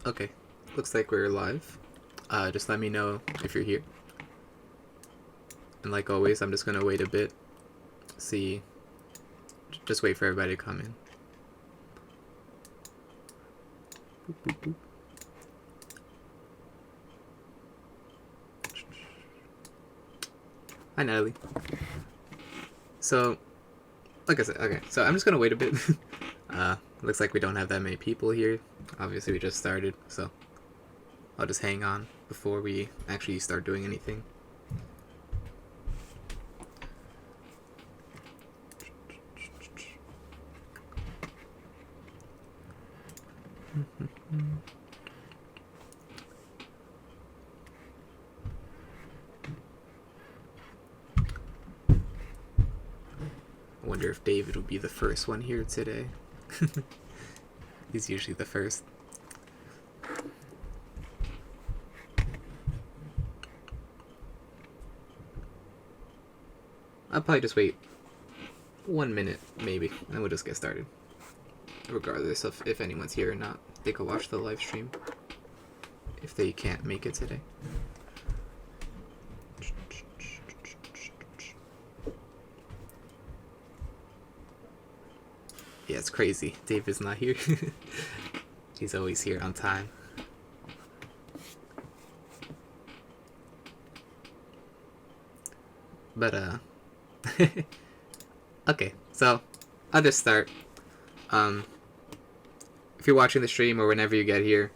Okay, looks like we're live. Just let me know if you're here. And like always, I'm just gonna wait a bit. See, just wait for everybody to come in. Boop, boop, boop. Hi, Natalie. So, like I said, okay, so I'm just gonna wait a bit. Looks like we don't have that many people here. Obviously, we just started, so I'll just hang on before we actually start doing anything. I wonder if David will be the first one here today. He's usually the first. I'll probably just wait 1 minute, maybe, and we'll just get started. Regardless of if anyone's here or not, they could watch the live stream if they can't make it today. Yeah, it's crazy. David's not here. He's always here on time. But, okay, so I'll just start. If you're watching the stream or whenever you get here,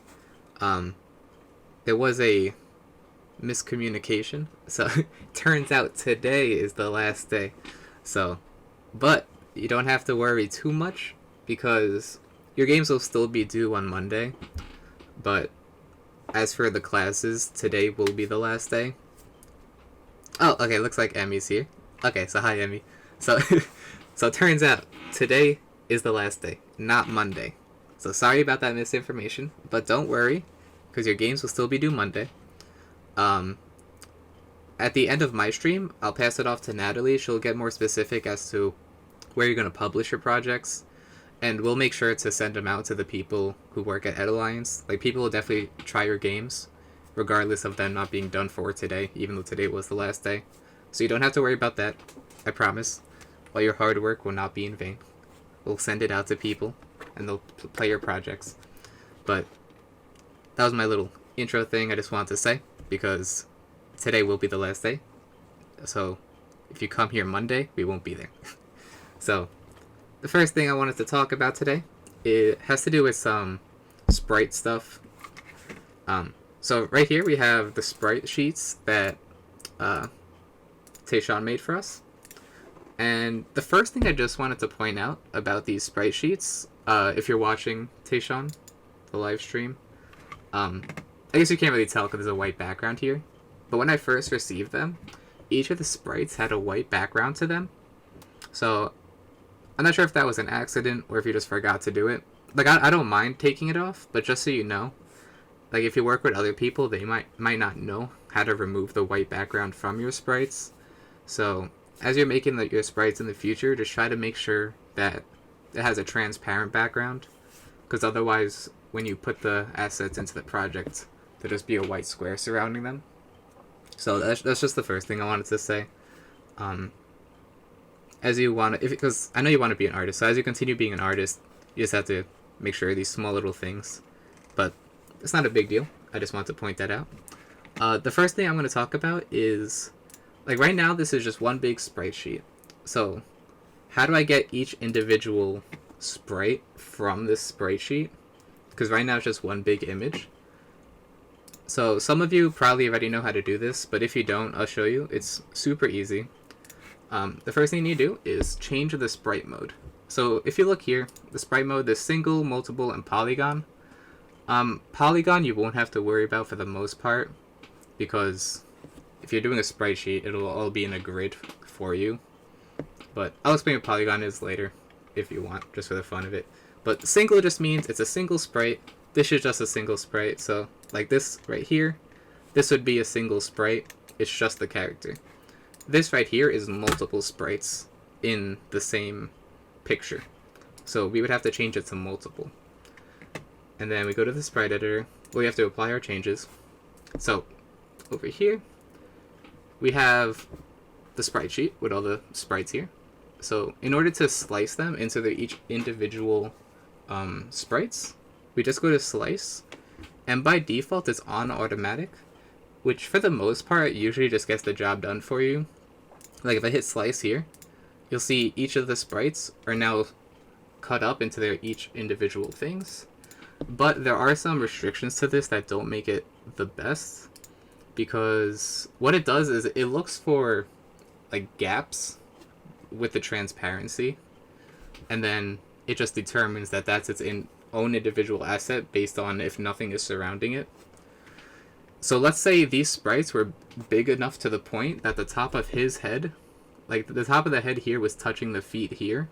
there was a miscommunication. So turns out today is the last day. So, but you don't have to worry too much because your games will still be due on Monday. But as for the classes, today will be the last day. Oh, okay, looks like Emmy's here. Okay, so hi, Emmy. So, so it turns out today is the last day, not Monday. So sorry about that misinformation, but don't worry, because your games will still be due Monday. At the end of my stream, I'll pass it off to Natalie. She'll get more specific as to where you're going to publish your projects, and we'll make sure to send them out to the people who work at EdAlliance. Like, people will definitely try your games, regardless of them not being done for today, even though today was the last day. So you don't have to worry about that, I promise. All your hard work will not be in vain. We'll send it out to people, and they'll play your projects. But that was my little intro thing I just wanted to say, because today will be the last day. So if you come here Monday, we won't be there. So the first thing I wanted to talk about today, it has to do with some Sprite stuff. So right here we have the Sprite sheets that Tayshawn made for us. And the first thing I just wanted to point out about these Sprite sheets, if you're watching Tayshawn, the live stream, I guess you can't really tell because there's a white background here. But when I first received them, each of the sprites had a white background to them. So I'm not sure if that was an accident or if you just forgot to do it. Like, I don't mind taking it off, but just so you know, like, if you work with other people, they might not know how to remove the white background from your sprites. So as you're making your sprites in the future, just try to make sure that it has a transparent background, because otherwise, when you put the assets into the project, there'll just be a white square surrounding them. So that's just the first thing I wanted to say. As you want to, because I know you want to be an artist, so as you continue being an artist, you just have to make sure these small little things. But it's not a big deal. I just want to point that out. The first thing I'm going to talk about is, like, right now this is just one big sprite sheet. So how do I get each individual sprite from this sprite sheet? Because right now it's just one big image. So some of you probably already know how to do this, but if you don't, I'll show you. It's super easy. The first thing you need to do is change the sprite mode. So if you look here, the sprite mode, there's single, multiple, and polygon. Polygon you won't have to worry about for the most part, because if you're doing a sprite sheet, it'll all be in a grid for you. But I'll explain what polygon is later, if you want, just for the fun of it. But single just means it's a single sprite. This is just a single sprite, so like this right here, this would be a single sprite. It's just the character. This right here is multiple sprites in the same picture. So we would have to change it to multiple. And then we go to the sprite editor, we have to apply our changes. So over here, we have the sprite sheet with all the sprites here. So in order to slice them into their each individual sprites, we just go to slice, and by default it's on automatic, which for the most part usually just gets the job done for you. Like if I hit slice here, you'll see each of the sprites are now cut up into their each individual things. But there are some restrictions to this that don't make it the best, because what it does is it looks for like gaps with the transparency, and then it just determines that that's its own individual asset based on if nothing is surrounding it. So let's say these sprites were big enough to the point that the top of his head, like the top of the head here, was touching the feet here.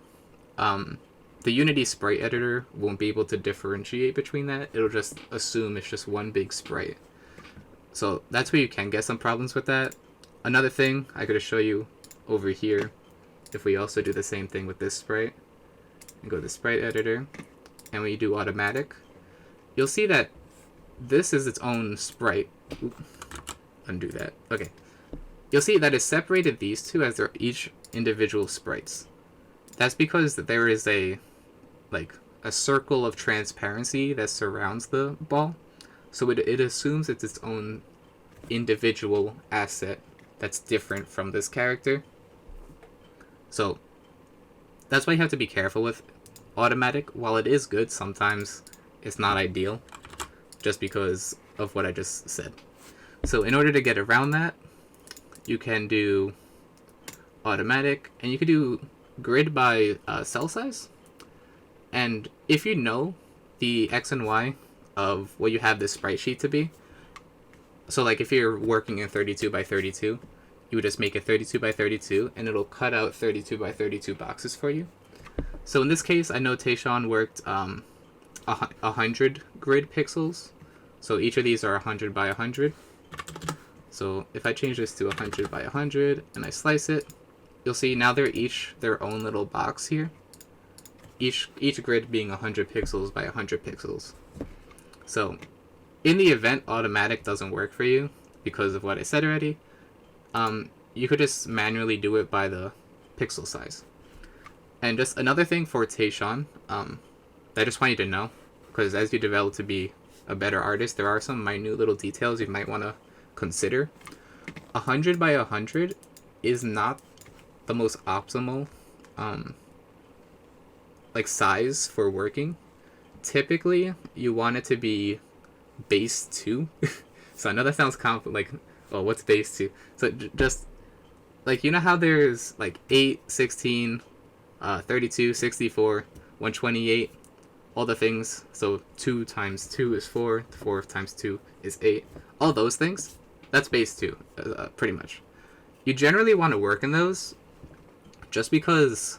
The Unity sprite editor won't be able to differentiate between that. It'll just assume it's just one big sprite. So that's where you can get some problems with that. Another thing I could show you over here, if we also do the same thing with this sprite, and go to sprite editor, and when you do automatic, you'll see that this is its own sprite. Oop, undo that. Okay. You'll see that it separated these two as they're each individual sprites. That's because there is a circle of transparency that surrounds the ball. So it assumes it's its own individual asset that's different from this character. So that's why you have to be careful with automatic. While it is good, sometimes it's not ideal, just because of what I just said. So in order to get around that, you can do automatic, and you can do grid by cell size. And if you know the X and Y of what you have this sprite sheet to be, so like if you're working in 32 by 32, you would just make it 32 by 32, and it'll cut out 32 by 32 boxes for you. So in this case, I know Tayshawn worked 100 grid pixels. So each of these are 100 by 100. So if I change this to 100 by 100 and I slice it, you'll see now they're each their own little box here. Each grid being 100 pixels by 100 pixels. So in the event automatic doesn't work for you because of what I said already, you could just manually do it by the pixel size. And just another thing for Tayshawn, I just want you to know, because as you develop to be a better artist, there are some minute little details you might want to consider. 100 by 100 is not the most optimal size for working. Typically, you want it to be base 2. So I know that sounds oh, what's base 2? So just like, you know how there's like 8, 16, 32, 64, 128, all the things. So 2 times 2 is 4, 4 times 2 is 8. All those things, that's base 2, pretty much. You generally want to work in those just because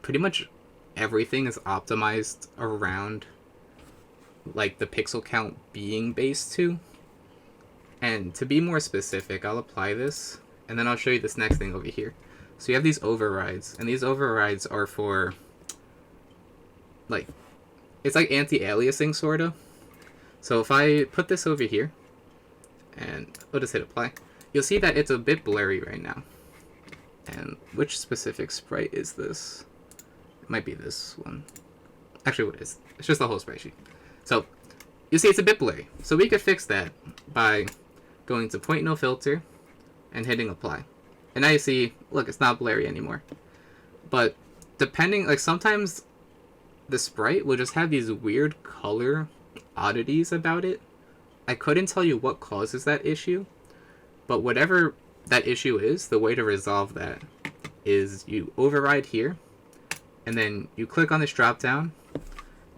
pretty much everything is optimized around like the pixel count being base 2. And to be more specific, I'll apply this, and then I'll show you this next thing over here. So you have these overrides, and these overrides are for it's like anti-aliasing sorta. So if I put this over here, and I'll just hit apply, you'll see that it's a bit blurry right now. And which specific sprite is this? It might be this one. Actually, what is? It's just the whole sprite sheet. So you see it's a bit blurry. So we could fix that by going to point no filter and hitting apply. And now you see, look, it's not blurry anymore. But depending, sometimes the sprite will just have these weird color oddities about it. I couldn't tell you what causes that issue, but whatever that issue is, the way to resolve that is you override here, and then you click on this drop down,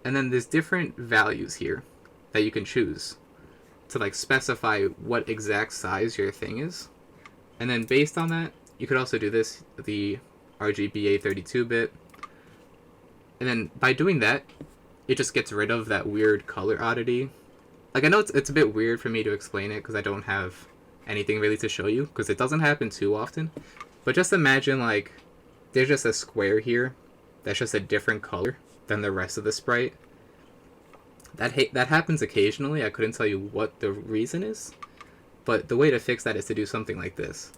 and then there's different values here that you can choose to specify what exact size your thing is. And then based on that, you could also do this, the RGBA 32-bit. And then by doing that, it just gets rid of that weird color oddity. I know it's a bit weird for me to explain it because I don't have anything really to show you, because it doesn't happen too often. But just imagine there's just a square here that's just a different color than the rest of the sprite. That happens occasionally. I couldn't tell you what the reason is, but the way to fix that is to do something like this.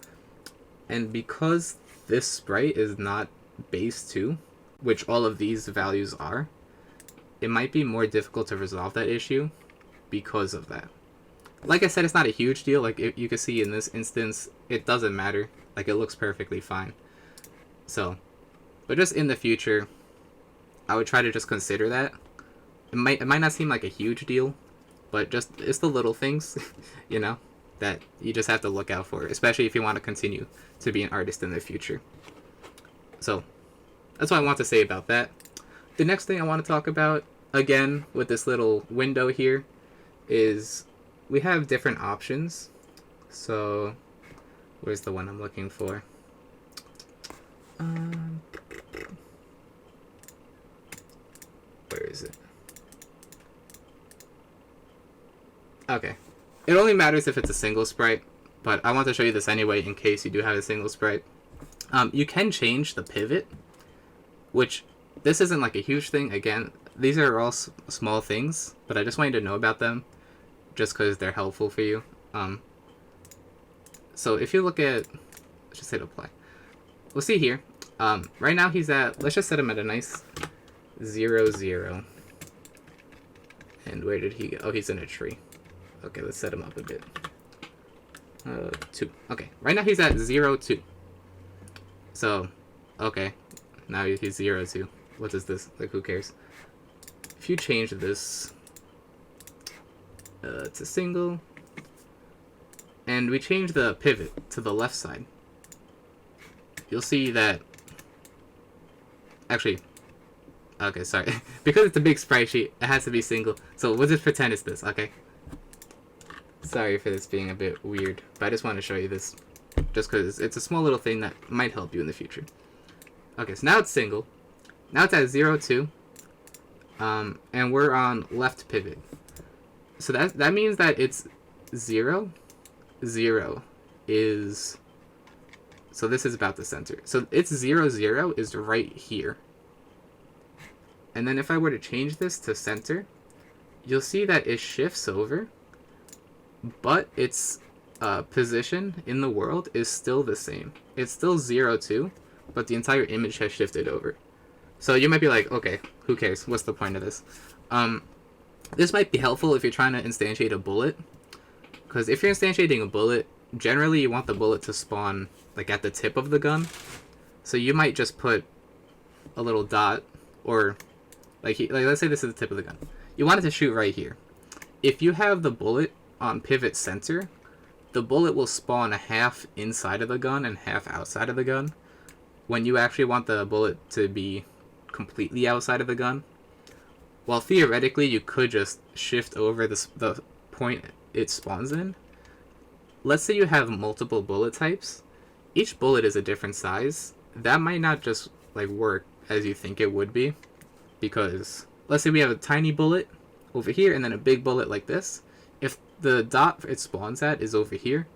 And because this sprite is not base 2, which all of these values are, it might be more difficult to resolve that issue because of that. Like I said, it's not a huge deal. Like you can see in this instance, it doesn't matter. Like it looks perfectly fine. So, but just in the future, I would try to just consider that. It might not seem like a huge deal, but just it's the little things, you know, that you just have to look out for, especially if you want to continue to be an artist in the future. So that's what I want to say about that. The next thing I want to talk about, again, with this little window here, is we have different options. So where's the one I'm looking for? Where is it? Okay. It only matters if it's a single sprite, but I want to show you this anyway in case you do have a single sprite. You can change the pivot, which this isn't like a huge thing. Again, these are all small things, but I just want you to know about them just because they're helpful for you. So if you look at, let's just hit apply. We'll see here. Right now he's at, let's just set him at a nice 0, 0. And where did he go? Oh, he's in a tree. Okay, let's set him up a bit. 2. Okay, right now he's at 0, 2. So, okay, now he's 0, 2. What is this? Like, who cares? If you change this to single, and we change the pivot to the left side, you'll see that, actually, okay, sorry, because it's a big sprite sheet, it has to be single, so we'll just pretend it's this, okay? Sorry for this being a bit weird, but I just want to show you this, just because it's a small little thing that might help you in the future. Okay, so now it's single, now it's at 0, 2, and we're on left pivot. So that means that it's 0, 0 is, so this is about the center. So it's 0, 0 is right here. And then if I were to change this to center, you'll see that it shifts over, but its position in the world is still the same. It's still 0, 2, but the entire image has shifted over. So you might be like, okay, who cares? What's the point of this? This might be helpful if you're trying to instantiate a bullet, because if you're instantiating a bullet, generally you want the bullet to spawn like at the tip of the gun. So you might just put a little dot, or like let's say this is the tip of the gun. You want it to shoot right here. If you have the bullet on pivot center, the bullet will spawn half inside of the gun and half outside of the gun, when you actually want the bullet to be completely outside of the gun. Well, theoretically, you could just shift over the point it spawns in. Let's say you have multiple bullet types. Each bullet is a different size. That might not just like work as you think it would be, because let's say we have a tiny bullet over here and then a big bullet like this. If the dot it spawns at is over here,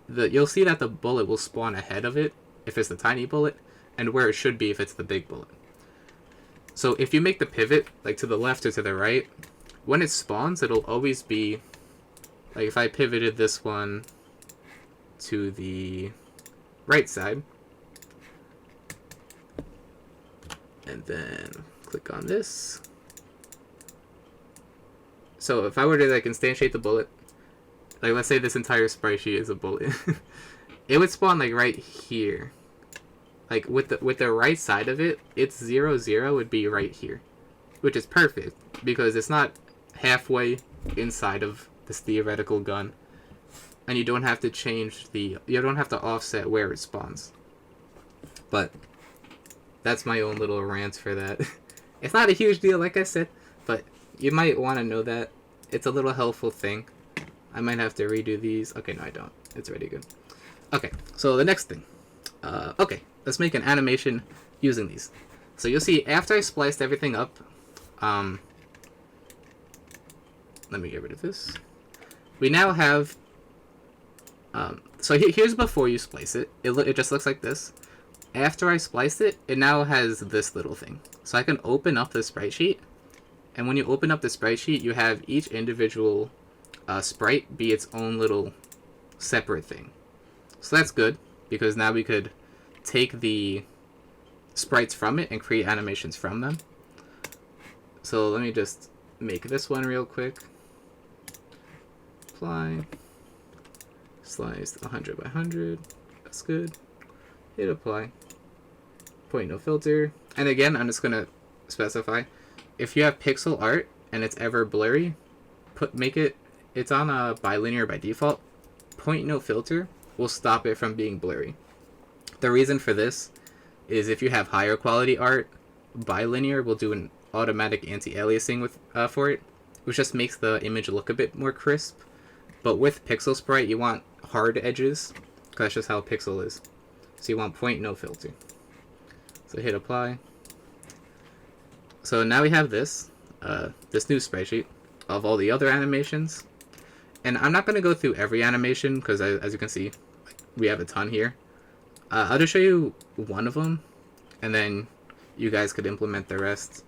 you'll see that the bullet will spawn ahead of it if it's the tiny bullet, and where it should be if it's the big bullet. So if you make the pivot like to the left or to the right, when it spawns, it'll always be like, if I pivoted this one to the right side and then click on this. So if I were to like instantiate the bullet, like let's say this entire sprite sheet is a bullet, it would spawn like right here. Like with the right side of it, its 0, 0 would be right here, which is perfect because it's not halfway inside of this theoretical gun, and you don't have to you don't have to offset where it spawns. But that's my own little rant for that. It's not a huge deal, like I said, but you might want to know that. It's a little helpful thing. I might have to redo these. Okay, no, I don't. It's already good. Okay, so the next thing. Okay, let's make an animation using these. So you'll see after I spliced everything up, let me get rid of this. We now have, so here's before you splice it. It just looks like this. After I spliced it, it now has this little thing. So I can open up the sprite sheet, And when you open up the sprite sheet, you have each individual sprite be its own little separate thing. So that's good, because now we could take the sprites from it and create animations from them. So let me just make this one real quick. Apply. Slice 100 by 100. That's good. Hit apply. Point no filter. And again, I'm just going to specify, if you have pixel art and it's ever blurry, it's on a bilinear by default. Point no filter will stop it from being blurry. The reason for this is if you have higher quality art, bilinear will do an automatic anti-aliasing for it, which just makes the image look a bit more crisp. But with pixel sprite, you want hard edges, because that's just how pixel is. So you want point no filter. So hit apply. So now we have this new sprite sheet of all the other animations. And I'm not going to go through every animation, because as you can see, we have a ton here. I'll just show you one of them, and then you guys could implement the rest,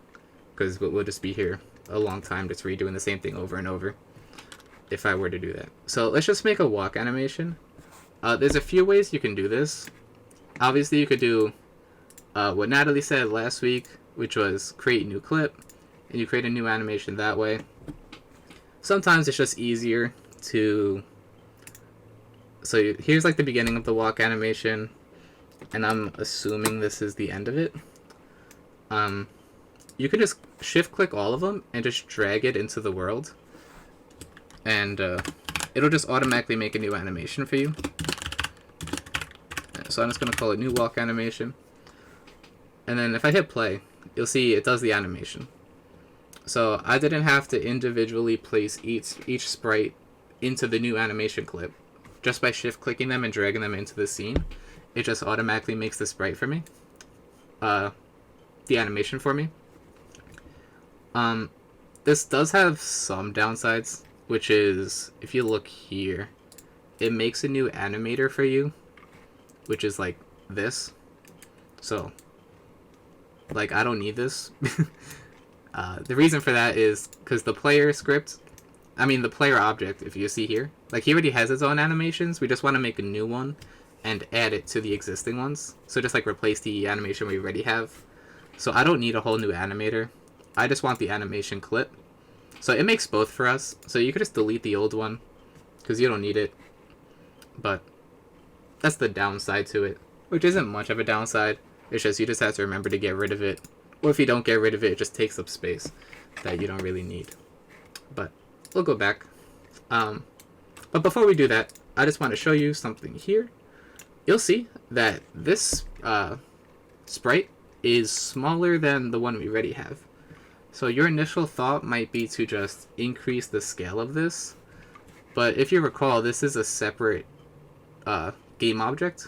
because we'll just be here a long time just redoing the same thing over and over if I were to do that. So let's just make a walk animation. There's a few ways you can do this. Obviously, you could do what Natalie said last week, which was create a new clip, and you create a new animation that way. Sometimes it's just easier to... So here's like the beginning of the walk animation, and I'm assuming this is the end of it. You can just shift click all of them and just drag it into the world, and it'll just automatically make a new animation for you. So I'm just going to call it new walk animation, and then if I hit play, you'll see it does the animation. So I didn't have to individually place each sprite into the new animation clip. Just by shift clicking them and dragging them into the scene, it just automatically makes the sprite for me, the animation for me. This does have some downsides, which is, if you look here, it makes a new animator for you, which is like this. So, like, I don't need this. The reason for that is because the player object, if you see here, like, he already has his own animations. We just want to make a new one and add it to the existing ones. So just like replace the animation we already have. So I don't need a whole new animator. I just want the animation clip. So it makes both for us. So you could just delete the old one because you don't need it. But that's the downside to it, which isn't much of a downside. It's just you just have to remember to get rid of it. Or if you don't get rid of it, it just takes up space that you don't really need. But we'll go back. But before we do that, I just want to show you something here. You'll see that this sprite is smaller than the one we already have. So your initial thought might be to just increase the scale of this. But if you recall, this is a separate game object.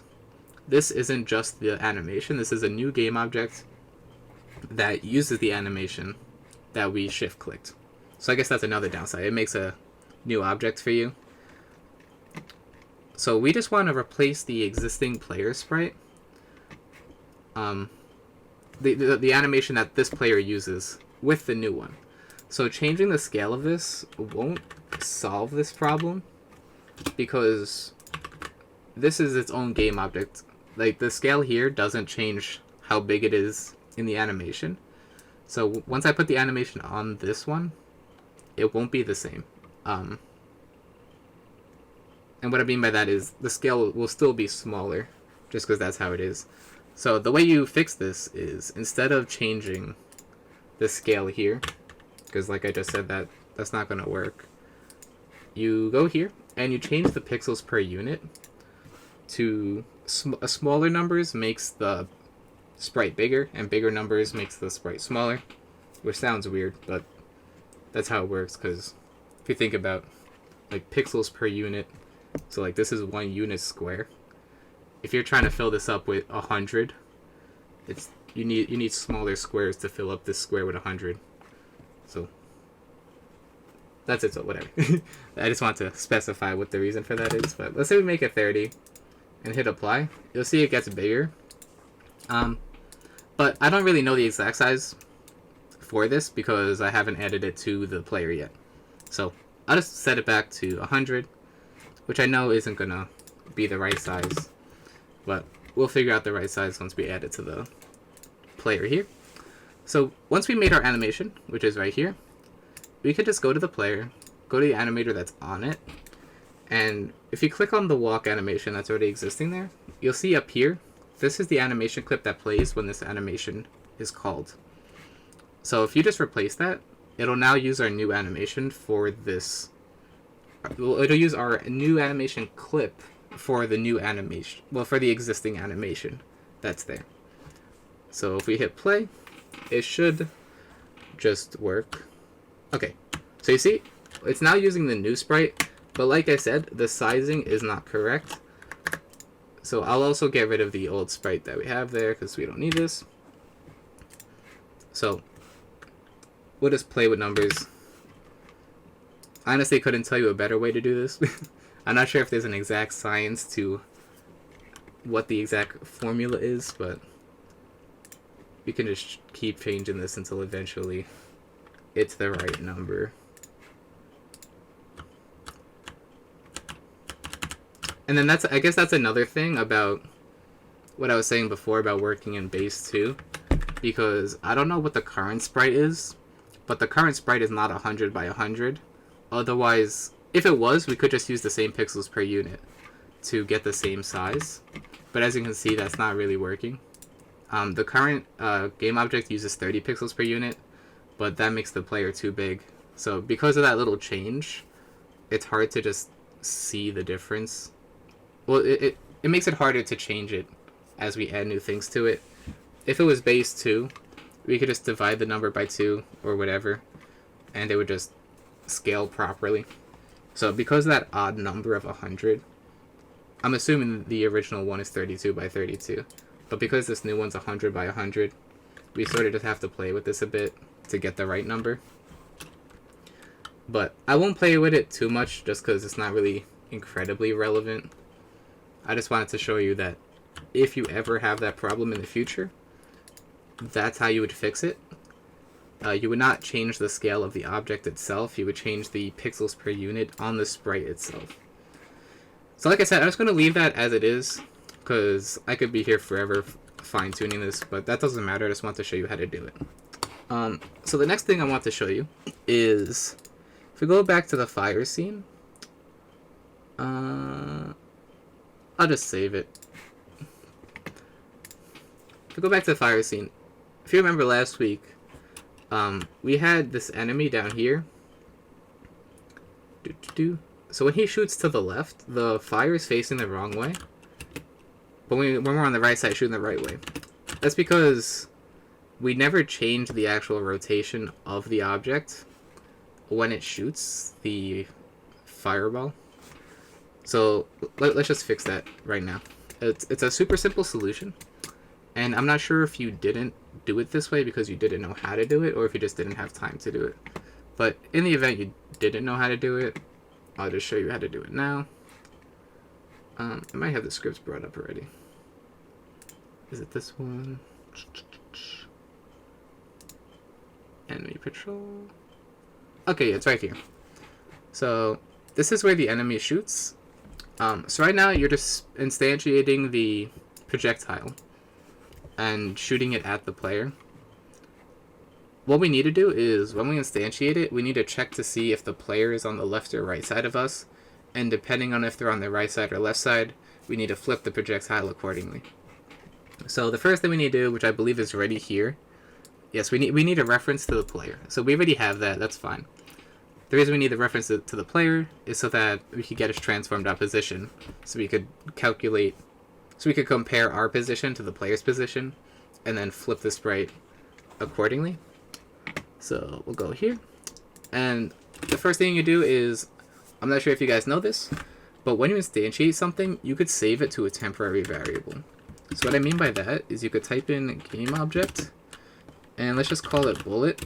This isn't just the animation. This is a new game object that uses the animation that we shift clicked. So I guess that's another downside. It makes a new object for you. So we just want to replace the existing player sprite, the animation that this player uses, with the new one. So changing the scale of this won't solve this problem, because this is its own game object. Like, the scale here doesn't change how big it is in the animation. So once I put the animation on this one, it won't be the same. And what I mean by that is the scale will still be smaller, just because that's how it is. So the way you fix this is, instead of changing the scale here, because like I just said, that's not going to work, you go here and you change the pixels per unit to smaller numbers makes the sprite bigger, and bigger numbers makes the sprite smaller, which sounds weird, but that's how it works. Because if you think about like pixels per unit, so like this is 1 unit square. If you're trying to fill this up with 100, you need smaller squares to fill up this square with 100. So that's it. So whatever. I just want to specify what the reason for that is. But let's say we make it 30 and hit apply. You'll see it gets bigger. But I don't really know the exact size for this because I haven't added it to the player yet. So I'll just set it back to 100, which I know isn't gonna be the right size, but we'll figure out the right size once we add it to the player here. So once we made our animation, which is right here, we could just go to the player, go to the animator that's on it, and if you click on the walk animation that's already existing there, you'll see up here, this is the animation clip that plays when this animation is called. So if you just replace that, it'll now use our new animation for this. It'll use our new animation clip for the new animation, well, for the existing animation that's there. So if we hit play, it should just work. Okay, so you see, it's now using the new sprite, but like I said, the sizing is not correct. So I'll also get rid of the old sprite that we have there because we don't need this. So we'll just play with numbers. I honestly couldn't tell you a better way to do this. I'm not sure if there's an exact science to what the exact formula is, but we can just keep changing this until eventually it's the right number. And then I guess that's another thing about what I was saying before about working in base 2, because I don't know what the current sprite is, but the current sprite is not 100 by 100. Otherwise, if it was, we could just use the same pixels per unit to get the same size. But as you can see, that's not really working. The current game object uses 30 pixels per unit, but that makes the player too big. So because of that little change, it's hard to just see the difference. Well, it makes it harder to change it as we add new things to it. If it was base 2, we could just divide the number by 2 or whatever, and it would just scale properly. So because of that odd number of 100, I'm assuming the original one is 32 by 32, but because this new one's 100 by 100, we sort of just have to play with this a bit to get the right number. But I won't play with it too much just because it's not really incredibly relevant. I just wanted to show you that if you ever have that problem in the future, that's how you would fix it. You would not change the scale of the object itself, you would change the pixels per unit on the sprite itself. So like I said, I'm just going to leave that as it is, because I could be here forever fine-tuning this, but that doesn't matter, I just want to show you how to do it. So the next thing I want to show you is, if we go back to the fire scene, I'll just save it. If we go back to the fire scene, if you remember last week, we had this enemy down here. So when he shoots to the left, the fire is facing the wrong way. But when we're on the right side, shooting the right way. That's because we never change the actual rotation of the object when it shoots the fireball. So let's just fix that right now. It's a super simple solution. And I'm not sure if you didn't do it this way because you didn't know how to do it, or if you just didn't have time to do it. But in the event you didn't know how to do it, I'll just show you how to do it now. I might have the scripts brought up already. Is it this one? Enemy patrol. Okay, it's right here. So this is where the enemy shoots. So right now you're just instantiating the projectile and shooting it at the player. What we need to do is, when we instantiate it, we need to check to see if the player is on the left or right side of us, and depending on if they're on the right side or left side, we need to flip the projectile accordingly. So the first thing we need to do, which I believe is already here, yes, we need a reference to the player. So we already have that, that's fine. The reason we need the reference to the player is so that we could get its transformed position, so we could calculate, so we could compare our position to the player's position, and then flip the sprite accordingly. So we'll go here, and the first thing you do is, I'm not sure if you guys know this, but when you instantiate something, you could save it to a temporary variable. So what I mean by that is you could type in game object, and let's just call it bullet.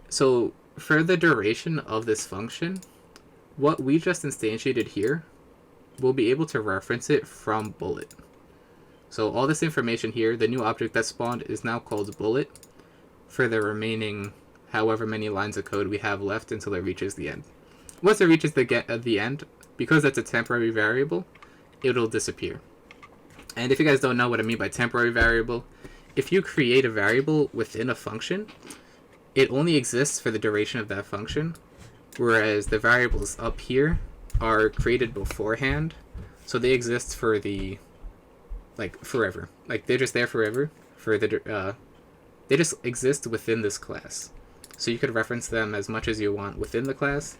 So for the duration of this function, what we just instantiated here, we'll be able to reference it from bullet. So all this information here, the new object that spawned, is now called bullet. for the remaining however many lines of code we have left until it reaches the end. Once it reaches the end, because that's a temporary variable, it'll disappear. And if you guys don't know what I mean by temporary variable, if you create a variable within a function, it only exists for the duration of that function, whereas the variables up here are created beforehand, so they exist for the, like, forever. Like, they're just there forever for the they just exist within this class. So you could reference them as much as you want within the class,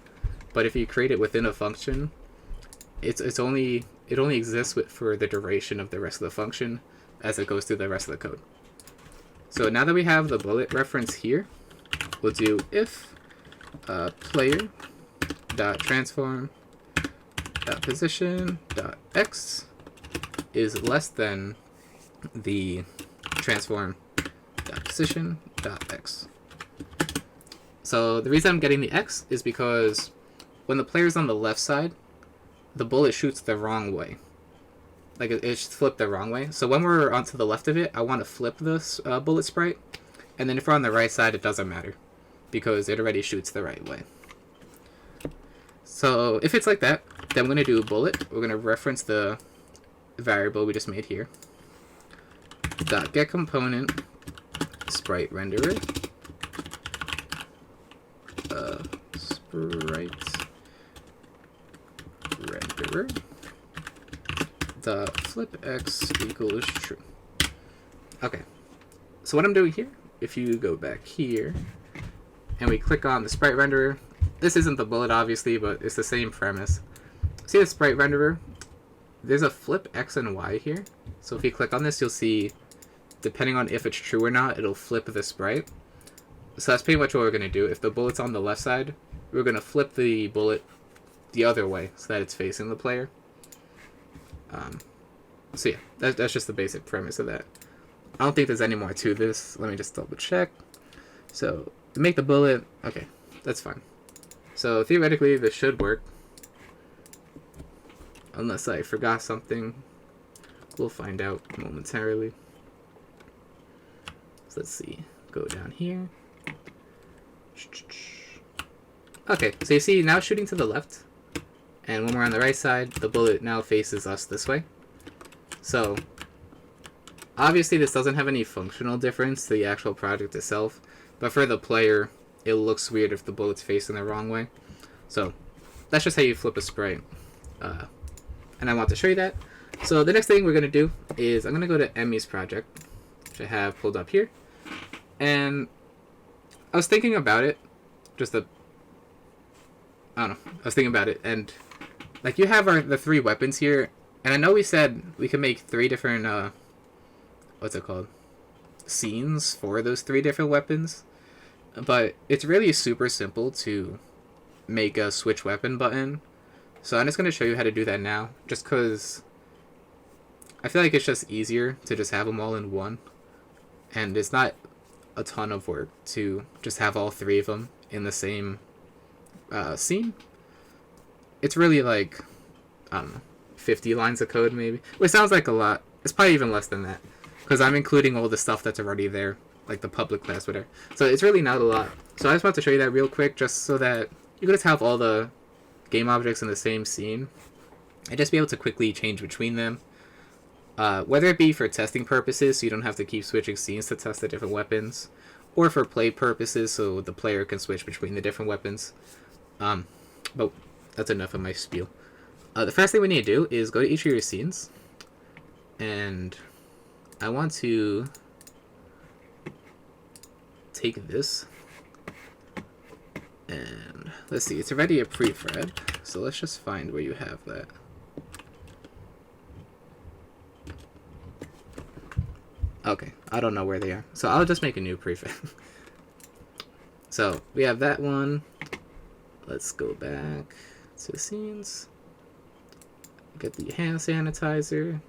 but if you create it within a function, it only exists for the duration of the rest of the function as it goes through the rest of the code. So now that we have the bullet reference here, we'll do if player dot transform dot position dot x is less than the transform dot position dot x. So the reason I'm getting the x is because when the player's on the left side, the bullet shoots the wrong way. Like, it's flipped the wrong way. So when we're onto the left of it, I want to flip this bullet sprite. And then if we're on the right side, it doesn't matter, because it already shoots the right way. So if it's like that, then we're going to do bullet. We're going to reference the variable we just made here. Dot get component sprite renderer. Sprite renderer. The flip x equals true. Okay, so what I'm doing here, if you go back here and we click on the sprite renderer, this isn't the bullet obviously, but it's the same premise. See the sprite renderer? There's a flip x and y here. So if you click on this, you'll see, depending on if it's true or not, it'll flip the sprite. So that's pretty much what we're going to do. If the bullet's on the left side, we're going to flip the bullet the other way so that it's facing the player. So yeah, that's just the basic premise of that. I don't think there's any more to this. Let me just double check. So to make the bullet, okay, that's fine. So theoretically, this should work. Unless I forgot something. We'll find out momentarily. So let's see. Go down here. Okay, so you see now shooting to the left. And when we're on the right side, the bullet now faces us this way. So obviously this doesn't have any functional difference to the actual project itself. But for the player, it looks weird if the bullet's facing the wrong way. So that's just how you flip a sprite. And I want to show you that. So the next thing we're going to do is I'm going to go to Emmy's project, which I have pulled up here. And I was thinking about it. I was thinking about it. And like, you have the 3 weapons here. And I know we said we can make 3 different, what's it called? Scenes for those 3 different weapons. But it's really super simple to make a switch weapon button. So I'm just going to show you how to do that now, just because I feel like it's just easier to just have them all in one. And it's not a ton of work to just have all 3 of them in the same scene. It's really like, I don't know, 50 lines of code maybe. Which sounds like a lot. It's probably even less than that, because I'm including all the stuff that's already there, like the public class, whatever. So it's really not a lot. So I just want to show you that real quick, just so that you can just have all the game objects in the same scene and just be able to quickly change between them. Whether it be for testing purposes, so you don't have to keep switching scenes to test the different weapons, or for play purposes, so the player can switch between the different weapons. But that's enough of my spiel. The first thing we need to do is go to each of your scenes, and I want to take this, and let's see, it's already a prefab, so let's just find where you have that. Okay, I don't know where they are, so I'll just make a new prefab. So we have that one. Let's go back to the scenes, get the hand sanitizer,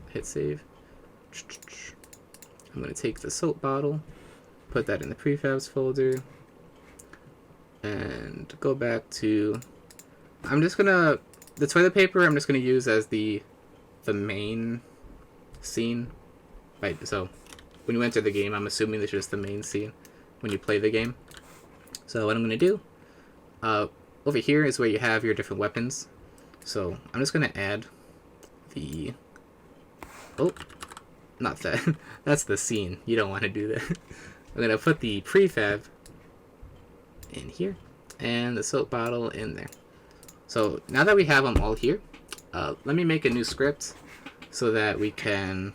hit save. I'm going to take the soap bottle, put that in the prefabs folder, and go back to, the toilet paper I'm just going to use as the main scene. Right, so when you enter the game, I'm assuming this is just the main scene when you play the game. So what I'm going to do, over here is where you have your different weapons. So I'm just going to add the... Oh, not that. That's the scene. You don't want to do that. I'm going to put the prefab in here and the soap bottle in there. So now that we have them all here, let me make a new script so that we can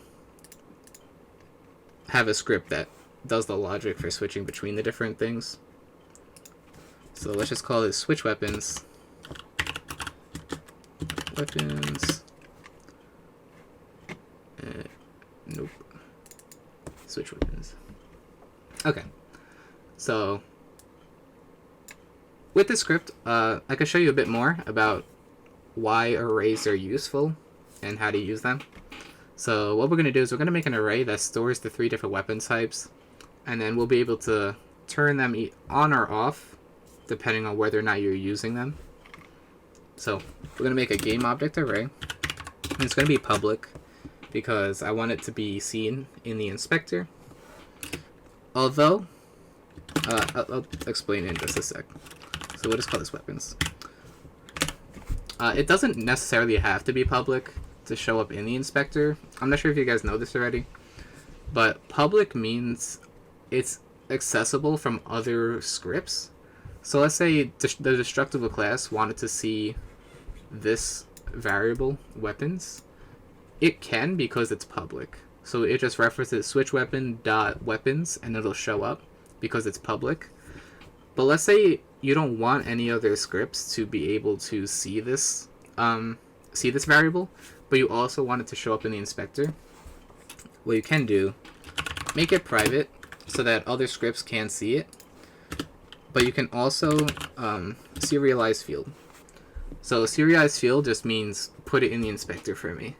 have a script that does the logic for switching between the different things. So let's just call it switch weapons. Weapons. Nope. Switch weapons. Okay. So with the script, I can show you a bit more about why arrays are useful and how to use them. So what we're going to do is we're going to make an array that stores the 3 different weapon types, and then we'll be able to turn them on or off depending on whether or not you're using them. So we're going to make a game object array, and it's going to be public because I want it to be seen in the inspector. Although, I'll explain in just a sec. So we'll just call this weapons. It doesn't necessarily have to be public to show up in the inspector. I'm not sure if you guys know this already, but public means it's accessible from other scripts. So let's say the destructible class wanted to see this variable, weapons. It can because it's public. So it just references switch weapon dot weapons and it'll show up because it's public. But let's say you don't want any other scripts to be able to see this variable, but you also want it to show up in the inspector. What you can do, make it private so that other scripts can see it, but you can also serialize field. So serialize field just means put it in the inspector for me.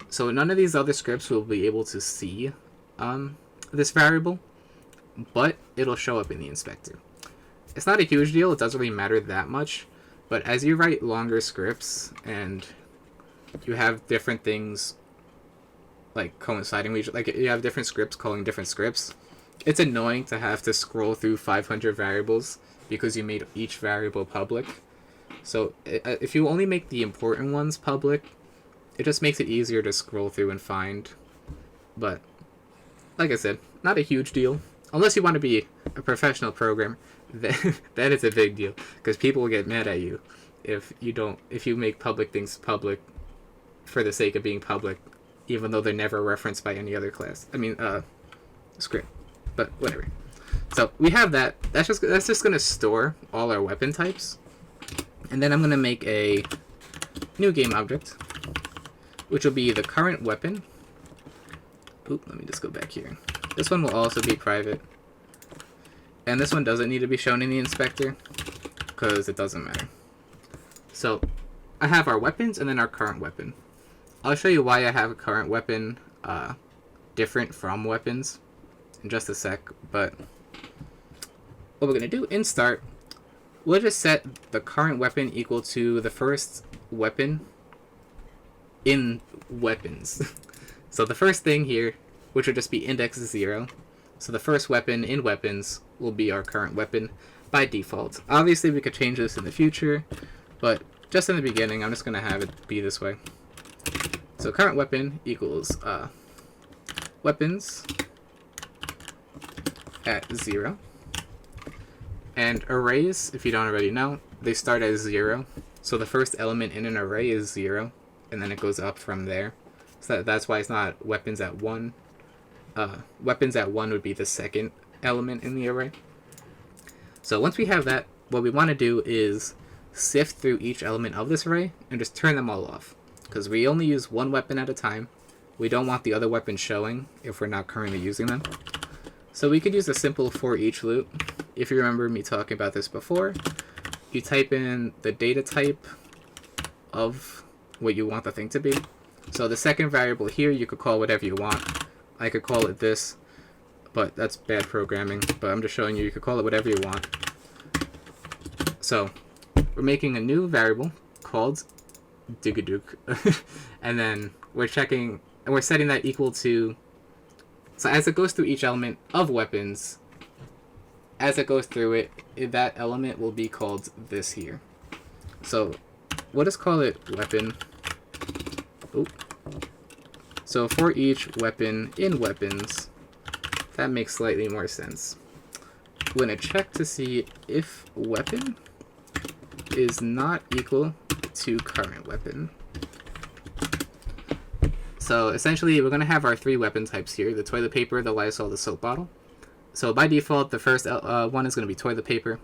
So none of these other scripts will be able to see this variable, but it'll show up in the inspector. It's not a huge deal, it doesn't really matter that much, but as you write longer scripts and you have different things like coinciding with each, like you have different scripts calling different scripts, it's annoying to have to scroll through 500 variables because you made each variable public. So if you only make the important ones public, it just makes it easier to scroll through and find. But like I said, not a huge deal. Unless you want to be a professional programmer, that is a big deal, because people will get mad at you if you make public things public for the sake of being public, even though they're never referenced by any other class. Script. But whatever. So we have that. That's just gonna store all our weapon types, and then I'm gonna make a new game object, which will be the current weapon. Oop, let me just go back here. This one will also be private. And this one doesn't need to be shown in the inspector because it doesn't matter. So I have our weapons and then our current weapon. I'll show you why I have a current weapon different from weapons in just a sec. But what we're going to do in start, we'll just set the current weapon equal to the first weapon in weapons. So the first thing here, which will just be index 0. So the first weapon in weapons will be our current weapon by default. Obviously we could change this in the future, but just in the beginning I'm just going to have it be this way. So current weapon equals weapons at 0. And arrays, if you don't already know, they start at 0. So the first element in an array is 0, and then it goes up from there. So that's why it's not weapons at 1. Weapons at 1 would be the second element in the array. So once we have that, what we want to do is sift through each element of this array and just turn them all off, because we only use one weapon at a time. We don't want the other weapons showing if we're not currently using them. So we could use a simple for each loop. If you remember me talking about this before, you type in the data type of what you want the thing to be. So the second variable here you could call whatever you want. I could call it this, but that's bad programming. But I'm just showing you could call it whatever you want. So we're making a new variable called Digadook, and then we're checking, and we're setting that equal to So as it goes through each element of weapons, as it goes through it, that element will be called this here. So we'll just call it weapon. Oop. So for each weapon in weapons, that makes slightly more sense. We're going to check to see if weapon is not equal to current weapon. So essentially, we're going to have our three weapon types here, the toilet paper, the Lysol, the soap bottle. So by default, the first one is going to be toilet paper.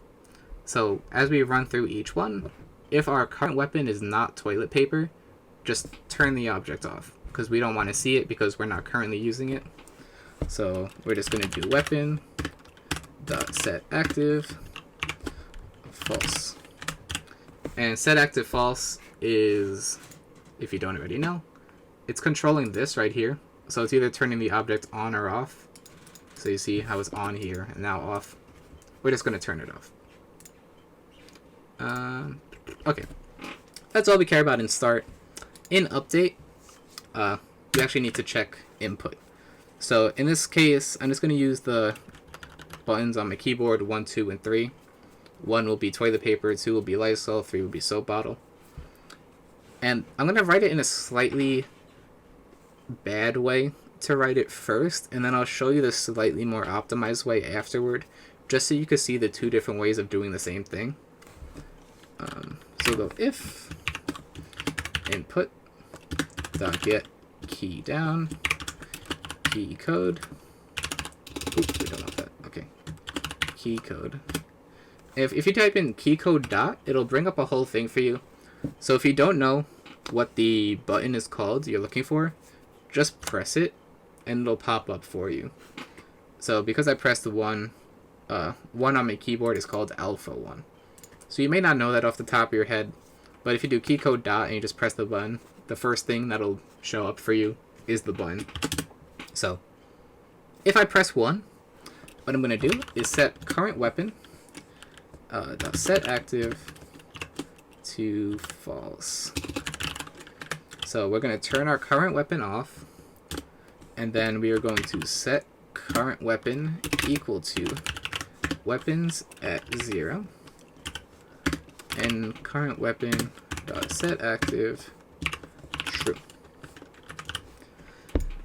So as we run through each one, if our current weapon is not toilet paper, just turn the object off, because we don't want to see it because we're not currently using it. So we're just going to do weapon dot set active false. And set active false is, if you don't already know, it's controlling this right here. So it's either turning the object on or off. So you see how it's on here and now off. We're just going to turn it off. Okay. That's all we care about in start. In update, we actually need to check input. So in this case, I'm just going to use the buttons on my keyboard, 1, 2, and 3. 1 will be toilet paper, 2 will be Lysol, 3 will be soap bottle. And I'm going to write it in a slightly bad way to write it first, and then I'll show you the slightly more optimized way afterward, just so you can see the two different ways of doing the same thing. So we'll go if input dot get key down key code. Oops, we don't want that. Okay, key code. If you type in key code dot, it'll bring up a whole thing for you. So if you don't know what the button is called you're looking for, just press it and it'll pop up for you. So because I pressed the one on my keyboard is called alpha 1. So you may not know that off the top of your head, but if you do key code dot and you just press the button, the first thing that'll show up for you is the button. So if I press 1, what I'm going to do is set current weapon dot set active to false. So we're going to turn our current weapon off, and then we are going to set current weapon equal to weapons at 0, and current weapon dot set active true.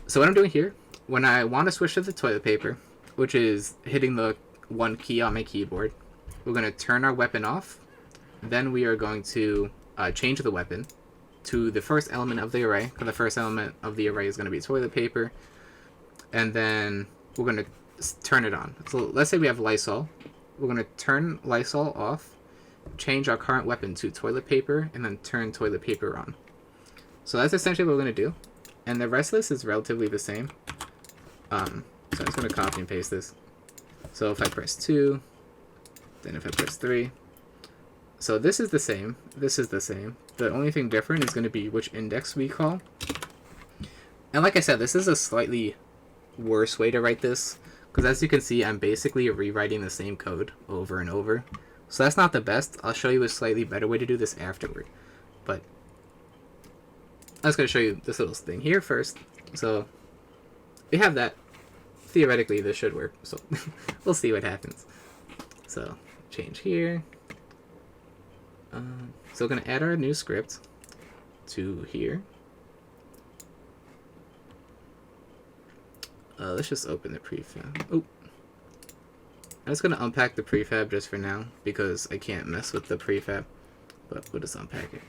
So what I'm doing here, when I want to switch to the toilet paper, which is hitting the 1 key on my keyboard, we're going to turn our weapon off. Then we are going to change the weapon to the first element of the array, because the first element of the array is going to be toilet paper. And then we're going to turn it on. So let's say we have Lysol. We're going to turn Lysol off, change our current weapon to toilet paper, and then turn toilet paper on. So that's essentially what we're going to do. And the rest of this is relatively the same. So I'm just going to copy and paste this. So if I press 2, then if I press 3. So this is the same. This is the same. The only thing different is going to be which index we call. And like I said, this is a slightly worse way to write this, because as you can see, I'm basically rewriting the same code over and over. So that's not the best. I'll show you a slightly better way to do this afterward. But I was going to show you this little thing here first. So we have that. Theoretically, this should work. So we'll see what happens. So change here. So we're going to add our new script to here. Let's just open the prefab. Oh, I'm just going to unpack the prefab just for now, because I can't mess with the prefab, but we'll just unpack it.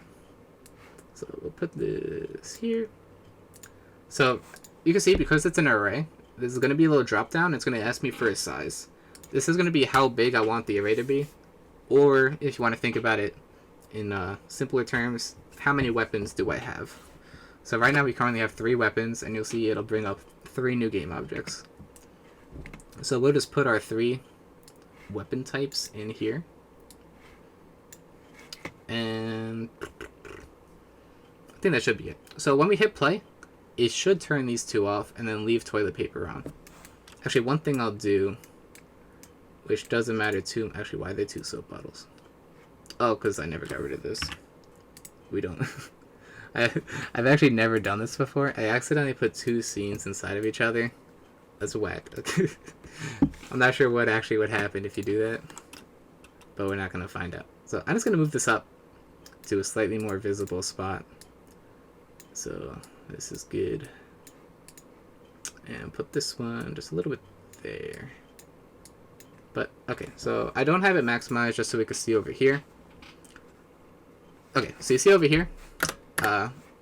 So we'll put this here. So you can see, because it's an array, this is going to be a little drop down. It's going to ask me for a size. This is going to be how big I want the array to be, or if you want to think about it in simpler terms, how many weapons do I have? So right now we currently have 3 weapons, and you'll see it'll bring up 3 new game objects. So we'll just put our 3 weapon types in here. And I think that should be it. So when we hit play, it should turn these 2 off and then leave toilet paper on. Actually, one thing I'll do, which doesn't matter too... Actually, why are there 2 soap bottles? Oh, because I never got rid of this. We don't... I've actually never done this before. I accidentally put 2 scenes inside of each other. That's whack. I'm not sure what actually would happen if you do that, but we're not going to find out. So I'm just going to move this up to a slightly more visible spot. So this is good. And put this one just a little bit there. But, okay, so I don't have it maximized just so we can see over here. Okay, so you see over here,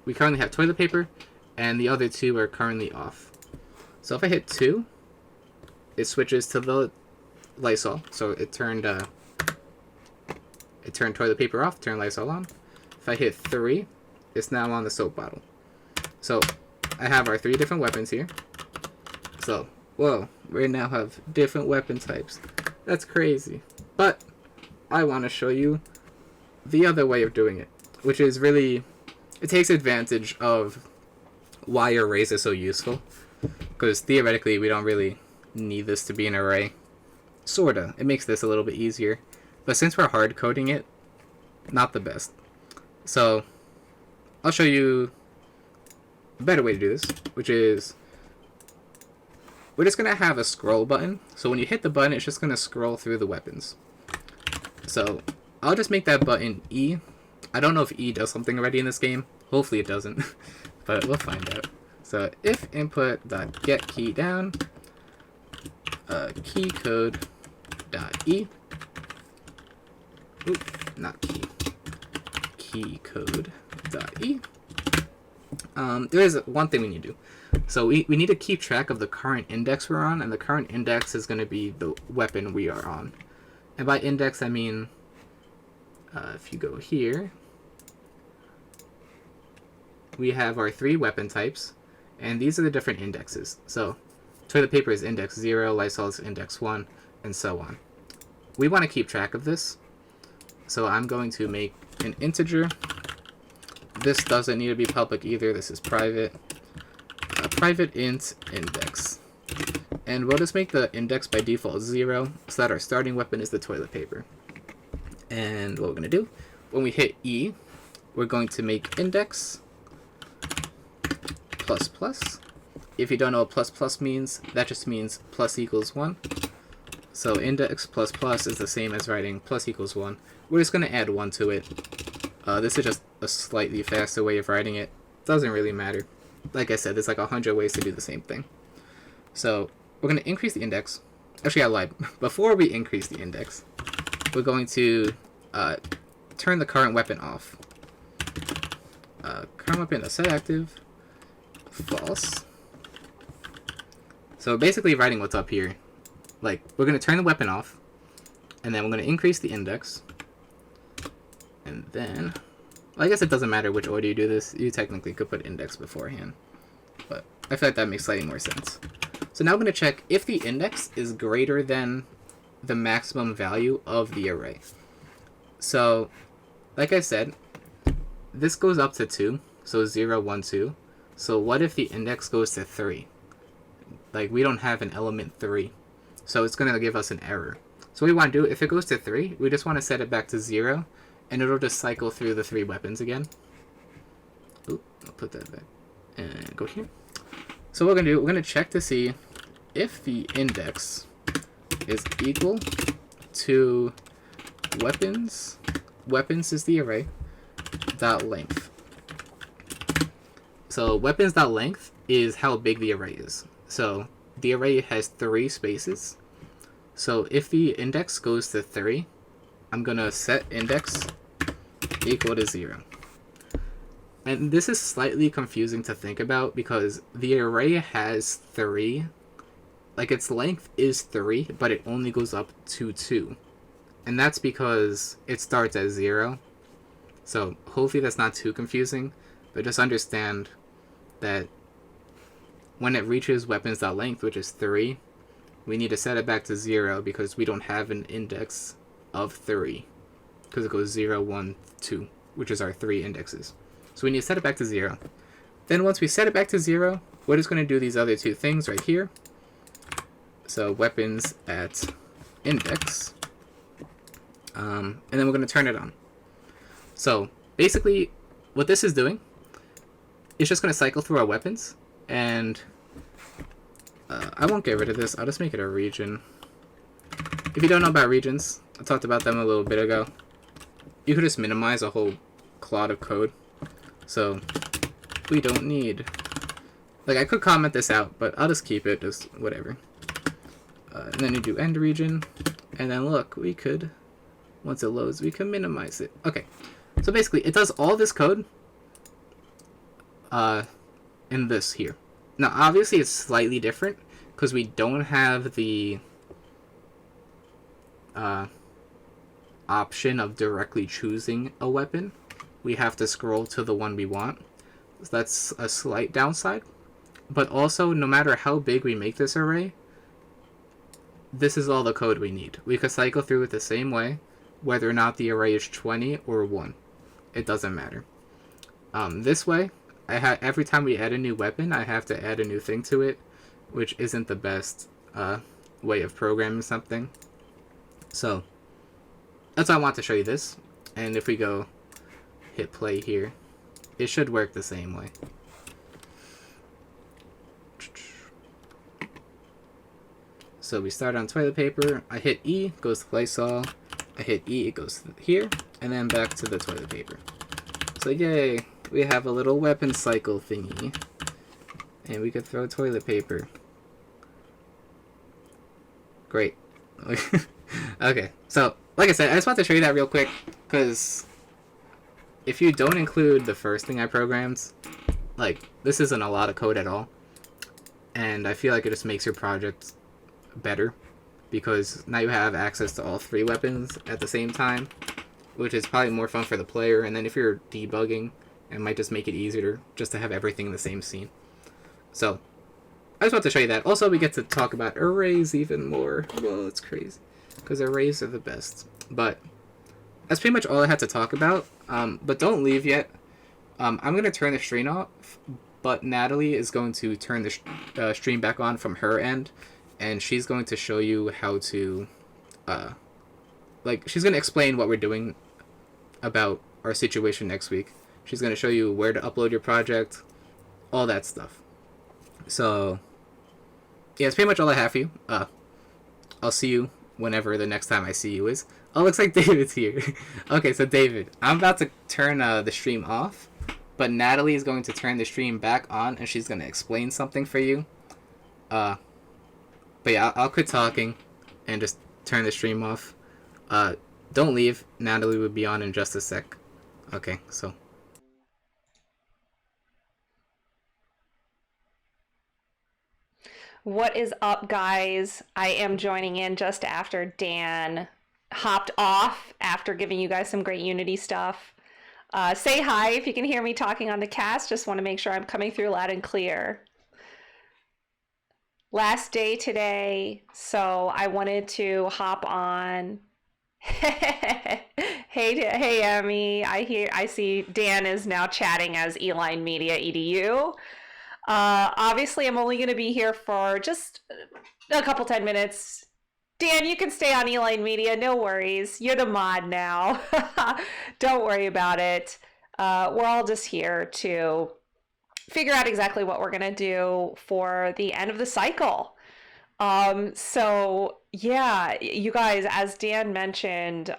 we currently have toilet paper, and the other two are currently off. So if I hit 2, it switches to the Lysol. So it turned toilet paper off, turned Lysol on. If I hit 3, it's now on the soap bottle. So I have our 3 different weapons here. So, whoa, we now have different weapon types. That's crazy. But I want to show you the other way of doing it, which is really, it takes advantage of why arrays are so useful. Because theoretically, we don't really need this to be an array. Sorta. It makes this a little bit easier. But since we're hard coding it, not the best. So, I'll show you a better way to do this, which is, we're just going to have a scroll button. So when you hit the button, it's just going to scroll through the weapons. So I'll just make that button E. I don't know if E does something already in this game. Hopefully it doesn't, but we'll find out. So if input.getKey down, keycode.e. Oop, not key. Keycode.e. There is one thing we need to do. So we need to keep track of the current index we're on, and the current index is going to be the weapon we are on. And by index, I mean, if you go here, we have our 3 weapon types, and these are the different indexes. So toilet paper is index 0, Lysol is index 1, and so on. We want to keep track of this, so I'm going to make an integer. This doesn't need to be public either, this is private. A private int index. And we'll just make the index by default 0, so that our starting weapon is the toilet paper. And what we're going to do, when we hit E, we're going to make index plus plus. If you don't know what plus plus means, that just means plus equals 1. So index plus plus is the same as writing plus equals 1. We're just going to add 1 to it. This is just a slightly faster way of writing it. Doesn't really matter. Like I said, there's like 100 ways to do the same thing. So we're going to increase the index. Actually, I lied. Before we increase the index, we're going to turn the current weapon off. Current weapon is set active. False. So basically writing what's up here. Like, we're going to turn the weapon off, and then we're going to increase the index. And then, well, I guess it doesn't matter which order you do this. You technically could put index beforehand. But I feel like that makes slightly more sense. So now I'm going to check if the index is greater than the maximum value of the array. So, like I said, this goes up to 2. So 0, 1, 2. So what if the index goes to 3? Like, we don't have an element 3. So it's going to give us an error. So what we want to do, if it goes to 3, we just want to set it back to 0. And it'll just cycle through the 3 weapons again. Oop, I'll put that back. And go here. So what we're going to do, we're going to check to see if the index is equal to weapons. Weapons is the array. Dot length. So weapons dot length is how big the array is. So the array has 3 spaces. So if the index goes to 3, I'm going to set index equal to 0. And this is slightly confusing to think about because the array has 3. Like, its length is 3, but it only goes up to 2. And that's because it starts at 0. So hopefully that's not too confusing, but just understand that when it reaches weapons.length, which is 3, we need to set it back to 0 because we don't have an index of 3. Because it goes 0, 1, 2, which is our 3 indexes. So we need to set it back to 0. Then once we set it back to 0, we're just going to do these other 2 things right here. So weapons at index. And then we're going to turn it on. So basically what this is doing is just going to cycle through our weapons. And I won't get rid of this. I'll just make it a region. If you don't know about regions, I talked about them a little bit ago. You could just minimize a whole clod of code. So we don't need... Like, I could comment this out, but I'll just keep it, just whatever. And then you do end region. And then look, we could... Once it loads, we can minimize it. Okay. So basically, it does all this code in this here. Now, obviously, it's slightly different because we don't have the option of directly choosing a weapon. We have to scroll to the one we want. So that's a slight downside. But also, no matter how big we make this array, this is all the code we need. We could cycle through it the same way, whether or not the array is 20 or 1. It doesn't matter. This way, every time we add a new weapon, I have to add a new thing to it, which isn't the best way of programming something. So, that's why I want to show you this. And if we go hit play here, it should work the same way. So we start on toilet paper. I hit E, goes to Lysol. I hit E, it goes here, and then back to the toilet paper. So yay, we have a little weapon cycle thingy. And we could throw toilet paper. Great. Okay, so like I said, I just want to show you that real quick, because if you don't include the first thing I programmed, like, this isn't a lot of code at all. And I feel like it just makes your project better, because now you have access to all 3 weapons at the same time, which is probably more fun for the player. And then if you're debugging, it might just make it easier just to have everything in the same scene. So I just want to show you that. Also, we get to talk about arrays even more. Well, it's crazy, because arrays are the best. But that's pretty much all I had to talk about. But don't leave yet. I'm going to turn the stream off, but Natalie is going to turn the stream back on from her end. And she's going to show you how to, she's going to explain what we're doing about our situation next week. She's going to show you where to upload your project, all that stuff. So, yeah, it's pretty much all I have for you. I'll see you whenever the next time I see you is. Oh, looks like David's here. Okay, so David, I'm about to turn the stream off, but Natalie is going to turn the stream back on, and she's going to explain something for you. But yeah, I'll quit talking and just turn the stream off. Don't leave. Natalie will be on in just a sec. Okay, so. What is up, guys? I am joining in just after Dan hopped off after giving you guys some great Unity stuff. Say hi if you can hear me talking on the cast. Just want to make sure I'm coming through loud and clear. Last day today, so I wanted to hop on. Hey, Emmy. I see Dan is now chatting as Eline Media EDU. Obviously, I'm only going to be here for just a couple 10 minutes. Dan, you can stay on Eline Media. No worries. You're the mod now. Don't worry about it. We're all just here to figure out exactly what we're going to do for the end of the cycle. So yeah, you guys, as Dan mentioned,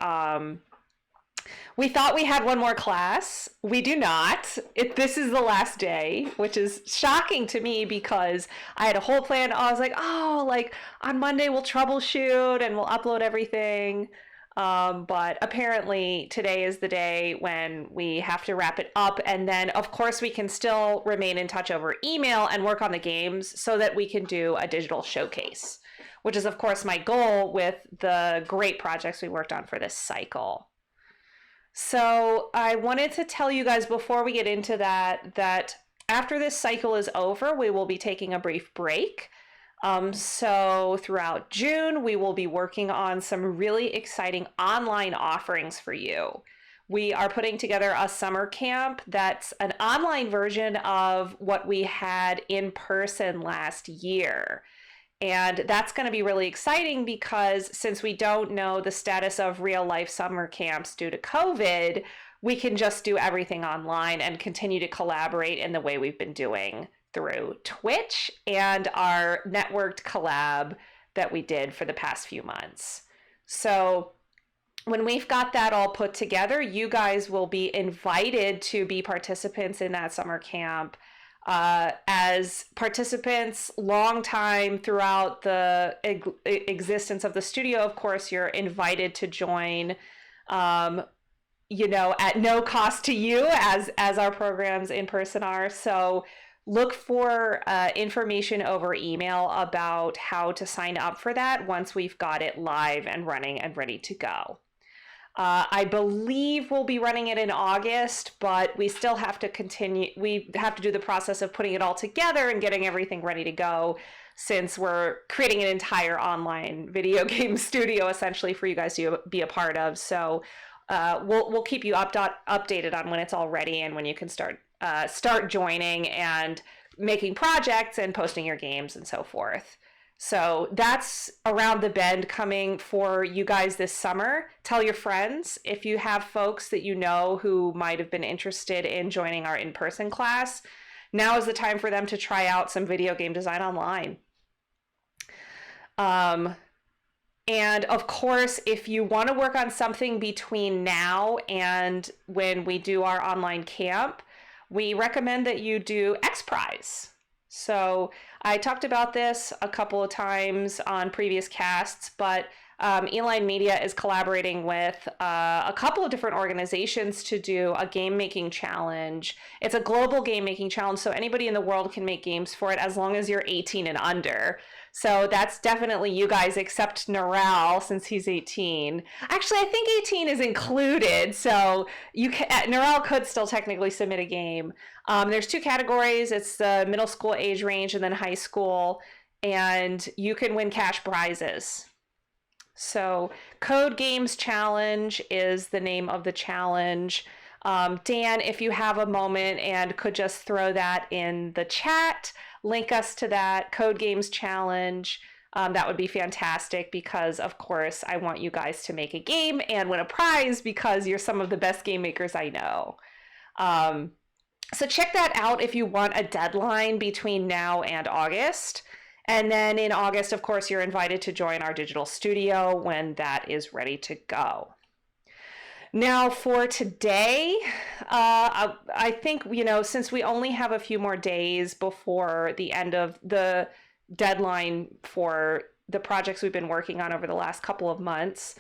we thought we had one more class. We do not. This is the last day, which is shocking to me because I had a whole plan. I was like, oh, like on Monday we'll troubleshoot and we'll upload everything. But apparently today is the day when we have to wrap it up. And then, of course, we can still remain in touch over email and work on the games so that we can do a digital showcase, which is, of course, my goal with the great projects we worked on for this cycle. So I wanted to tell you guys before we get into that after this cycle is over, we will be taking a brief break. So throughout June, we will be working on some really exciting online offerings for you. We are putting together a summer camp that's an online version of what we had in person last year. And that's going to be really exciting because since we don't know the status of real life summer camps due to COVID, we can just do everything online and continue to collaborate in the way we've been doing through Twitch and our networked collab that we did for the past few months. So when we've got that all put together, you guys will be invited to be participants in that summer camp. As participants long time throughout the existence of the studio, of course, you're invited to join, at no cost to you, as our programs in person are. So look for information over email about how to sign up for that once we've got it live and running and ready to go. I believe we'll be running it in August, but we still have to continue. We have to do the process of putting it all together and getting everything ready to go, since we're creating an entire online video game studio essentially for you guys to be a part of. So we'll keep you updated on when it's all ready and when you can start joining and making projects and posting your games and so forth. So that's around the bend coming for you guys this summer. Tell your friends if you have folks that you know who might have been interested in joining our in-person class. Now is the time for them to try out some video game design online. And of course, if you want to work on something between now and when we do our online camp, we recommend that you do X Prize. So I talked about this a couple of times on previous casts, but EdAlliance Media is collaborating with a couple of different organizations to do a game making challenge. It's a global game making challenge, so anybody in the world can make games for it as long as you're 18 and under. So that's definitely you guys, except Neural, since he's 18. Actually, I think 18 is included, so Neural could still technically submit a game. There's two categories. It's the middle school age range and then high school, and you can win cash prizes. So Code Games Challenge is the name of the challenge. Dan, if you have a moment and could just throw that in the chat, link us to that Code Games Challenge. That would be fantastic, because of course I want you guys to make a game and win a prize, because you're some of the best game makers I know. So check that out if you want a deadline between now and August. And then in August, of course, you're invited to join our digital studio when that is ready to go. Now for today, I think, since we only have a few more days before the end of the deadline for the projects we've been working on over the last couple of months,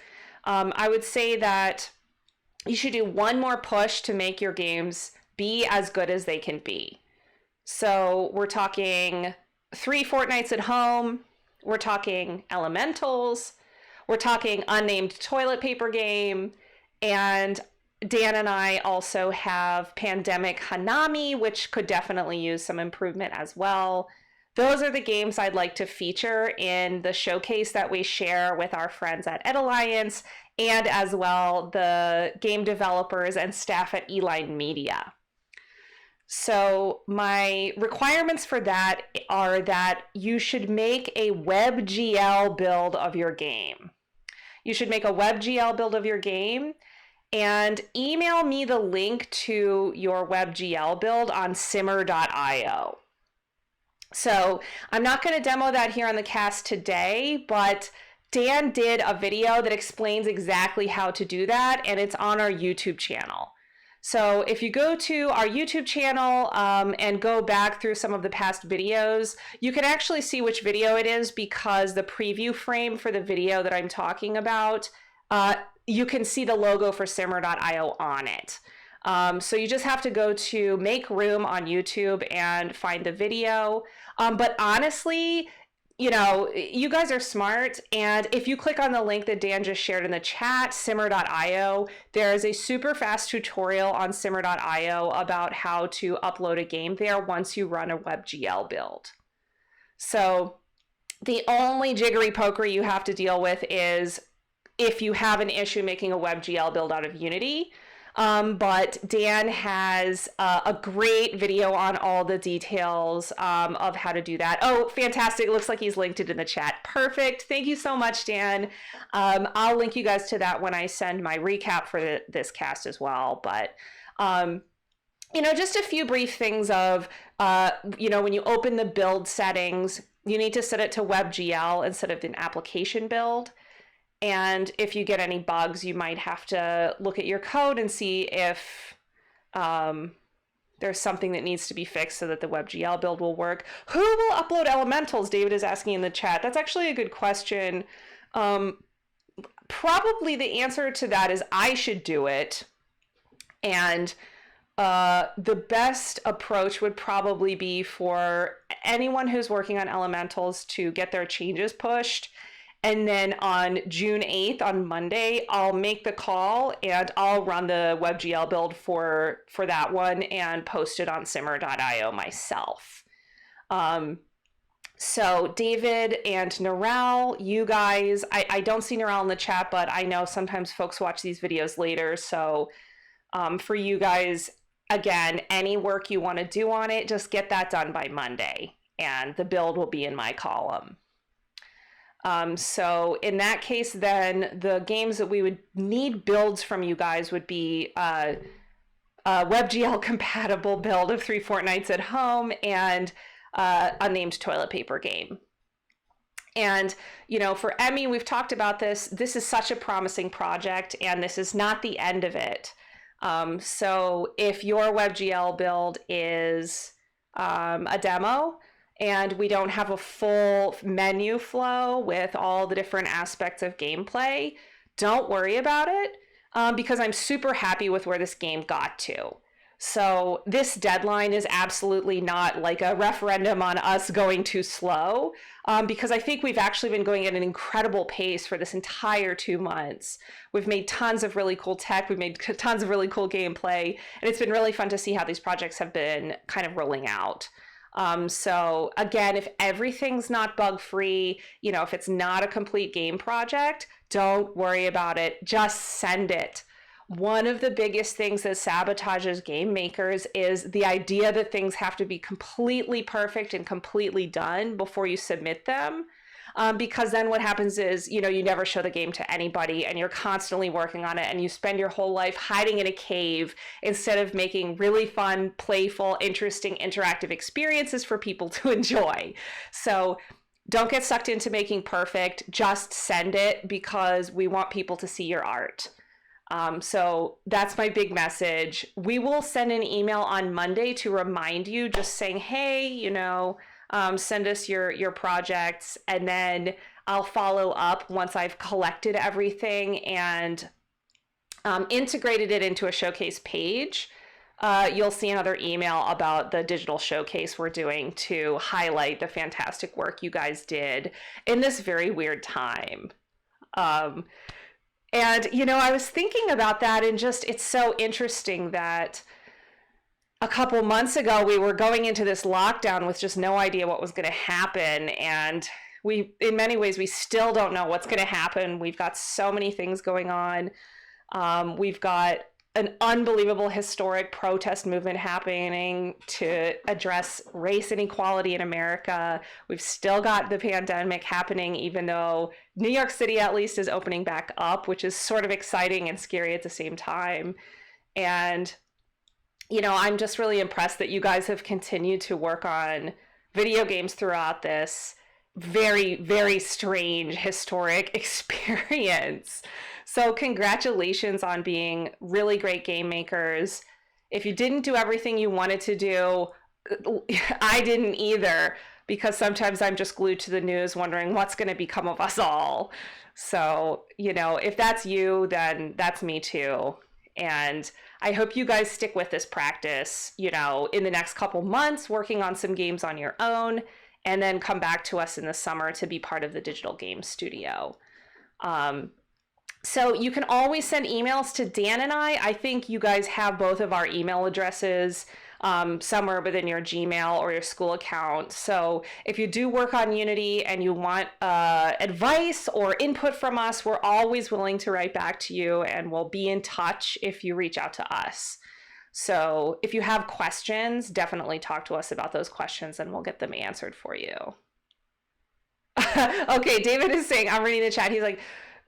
I would say that you should do one more push to make your games be as good as they can be. So we're talking 3 fortnights at home, we're talking elementals, we're talking unnamed toilet paper game, and Dan and I also have Pandemic Hanami, which could definitely use some improvement as well. Those are the games I'd like to feature in the showcase that we share with our friends at EdAlliance, and as well the game developers and staff at EdAlliance Media. So my requirements for that are that you should make a WebGL build of your game. You should make a WebGL build of your game and email me the link to your WebGL build on simmer.io. So I'm not going to demo that here on the cast today, but Dan did a video that explains exactly how to do that, and it's on our YouTube channel. So if you go to our YouTube channel and go back through some of the past videos, you can actually see which video it is, because the preview frame for the video that I'm talking about, you can see the logo for simmer.io on it. So you just have to go to Make Room on YouTube and find the video. But honestly, you guys are smart, and if you click on the link that Dan just shared in the chat, simmer.io, there is a super fast tutorial on simmer.io about how to upload a game there once you run a WebGL build. So the only jiggery pokery you have to deal with is if you have an issue making a WebGL build out of Unity. But Dan has a great video on all the details of how to do that. Oh, fantastic. It looks like he's linked it in the chat. Perfect. Thank you so much, Dan. I'll link you guys to that when I send my recap for this cast as well. But, just a few brief things of When you open the build settings, you need to set it to WebGL instead of an application build. And if you get any bugs, you might have to look at your code and see if there's something that needs to be fixed so that the WebGL build will work. Who will upload elementals? David is asking in the chat. That's actually a good question. Probably the answer to that is I should do it. And the best approach would probably be for anyone who's working on elementals to get their changes pushed. And then on June 8th, on Monday, I'll make the call and I'll run the WebGL build for that one and post it on simmer.io myself. So David and Narelle, you guys, I don't see Narelle in the chat, but I know sometimes folks watch these videos later. So for you guys, again, any work you want to do on it, just get that done by Monday and the build will be in my column. So in that case, then the games that we would need builds from you guys would be a WebGL compatible build of 3 Fortnights at Home and unnamed toilet paper game. And, for Emmy, we've talked about this. This is such a promising project and this is not the end of it. So if your WebGL build is a demo, and we don't have a full menu flow with all the different aspects of gameplay, don't worry about it because I'm super happy with where this game got to. So this deadline is absolutely not like a referendum on us going too slow because I think we've actually been going at an incredible pace for this entire 2 months. We've made tons of really cool tech. We've made tons of really cool gameplay. And it's been really fun to see how these projects have been kind of rolling out. So again, if everything's not bug free, if it's not a complete game project, don't worry about it. Just send it. One of the biggest things that sabotages game makers is the idea that things have to be completely perfect and completely done before you submit them. Because then what happens is, you never show the game to anybody and you're constantly working on it and you spend your whole life hiding in a cave instead of making really fun, playful, interesting, interactive experiences for people to enjoy. So don't get sucked into making perfect, just send it because we want people to see your art. So that's my big message. We will send an email on Monday to remind you, just saying, hey, send us your projects, and then I'll follow up once I've collected everything and integrated it into a showcase page. You'll see another email about the digital showcase we're doing to highlight the fantastic work you guys did in this very weird time. And, I was thinking about that and it's so interesting that a couple months ago, we were going into this lockdown with just no idea what was going to happen. And in many ways, we still don't know what's going to happen. We've got so many things going on. We've got an unbelievable historic protest movement happening to address race inequality in America. We've still got the pandemic happening, even though New York City at least is opening back up, which is sort of exciting and scary at the same time. And I'm just really impressed that you guys have continued to work on video games throughout this very, very strange historic experience. So congratulations on being really great game makers. If you didn't do everything you wanted to do, I didn't either, because sometimes I'm just glued to the news wondering what's going to become of us all. So, if that's you, then that's me too. And I hope you guys stick with this practice, in the next couple months, working on some games on your own, and then come back to us in the summer to be part of the digital game studio. So you can always send emails to Dan and I. I think you guys have both of our email addresses somewhere within your Gmail or your school account. So if you do work on Unity and you want advice or input from us, we're always willing to write back to you, and we'll be in touch if you reach out to us. So if you have questions, definitely talk to us about those questions and we'll get them answered for you. Okay, David is saying, I'm reading the chat. He's like,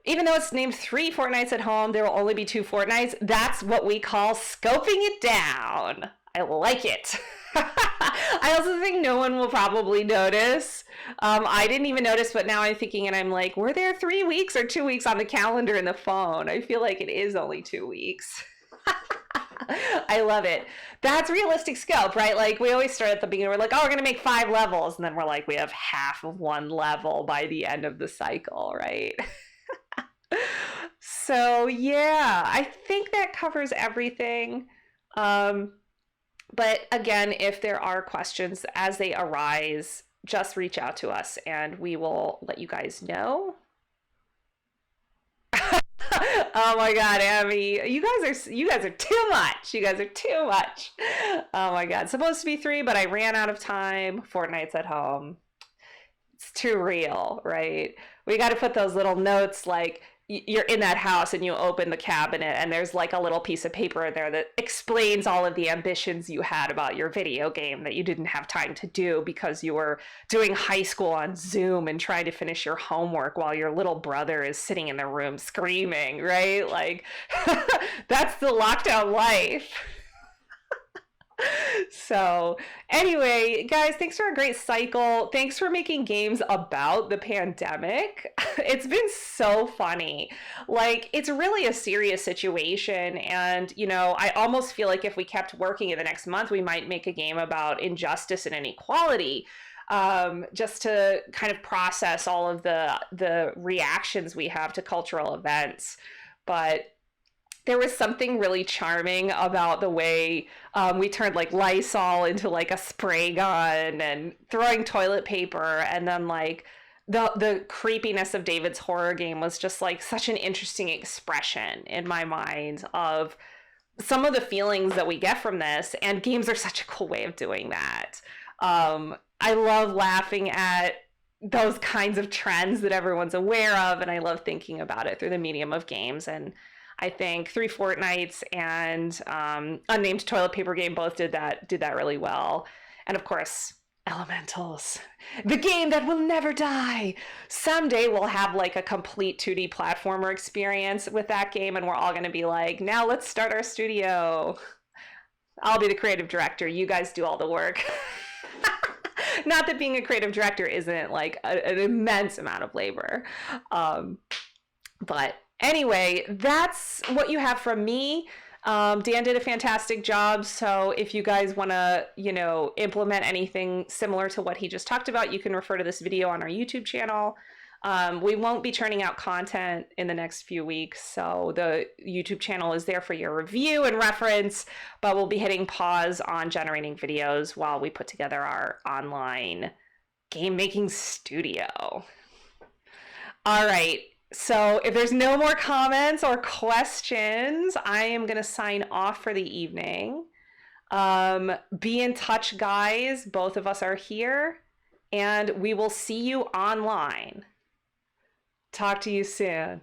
even though it's named 3 Fortnights at Home, there will only be 2 Fortnights. That's what we call scoping it down. I like it. I also think no one will probably notice. I didn't even notice, but now I'm thinking, and I'm like, were there 3 weeks or 2 weeks on the calendar in the phone? I feel like it is only 2 weeks. I love it. That's realistic scope, right? Like we always start at the beginning, we're like, oh, we're gonna make 5 levels, and then we're like, we have half of one level by the end of the cycle, right? So yeah, I think that covers everything. But again, if there are questions as they arise, just reach out to us and we will let you guys know. Oh my God, Abby, you guys are too much. You guys are too much. Oh my God, supposed to be 3, but I ran out of time. Fortnite's at home. It's too real, right? We got to put those little notes like you're in that house and you open the cabinet and there's like a little piece of paper in there that explains all of the ambitions you had about your video game that you didn't have time to do because you were doing high school on Zoom and trying to finish your homework while your little brother is sitting in the room screaming, right? Like that's the lockdown life. So anyway, guys, thanks for a great cycle. Thanks for making games about the pandemic. It's been so funny. Like, it's really a serious situation. And, you know, I almost feel like if we kept working in the next month, we might make a game about injustice and inequality. Just to kind of process all of the reactions we have to cultural events. But there was something really charming about the way we turned like Lysol into like a spray gun and throwing toilet paper, and then like the creepiness of David's horror game was just like such an interesting expression in my mind of some of the feelings that we get from this, and games are such a cool way of doing that. I love laughing at those kinds of trends that everyone's aware of, and I love thinking about it through the medium of games. And I think 3 Fortnites and Unnamed Toilet Paper Game both did that really well. And of course, Elementals, the game that will never die. Someday we'll have like a complete 2D platformer experience with that game, and we're all going to be like, now let's start our studio. I'll be the creative director. You guys do all the work. Not that being a creative director isn't like an immense amount of labor. But anyway, that's what you have from me. Dan did a fantastic job. So if you guys want to, you know, implement anything similar to what he just talked about, you can refer to this video on our YouTube channel. We won't be churning out content in the next few weeks, so the YouTube channel is there for your review and reference, but we'll be hitting pause on generating videos while we put together our online game making studio. All right. So if there's no more comments or questions, I am going to sign off for the evening. Be in touch, guys. Both of us are here, and we will see you online. Talk to you soon.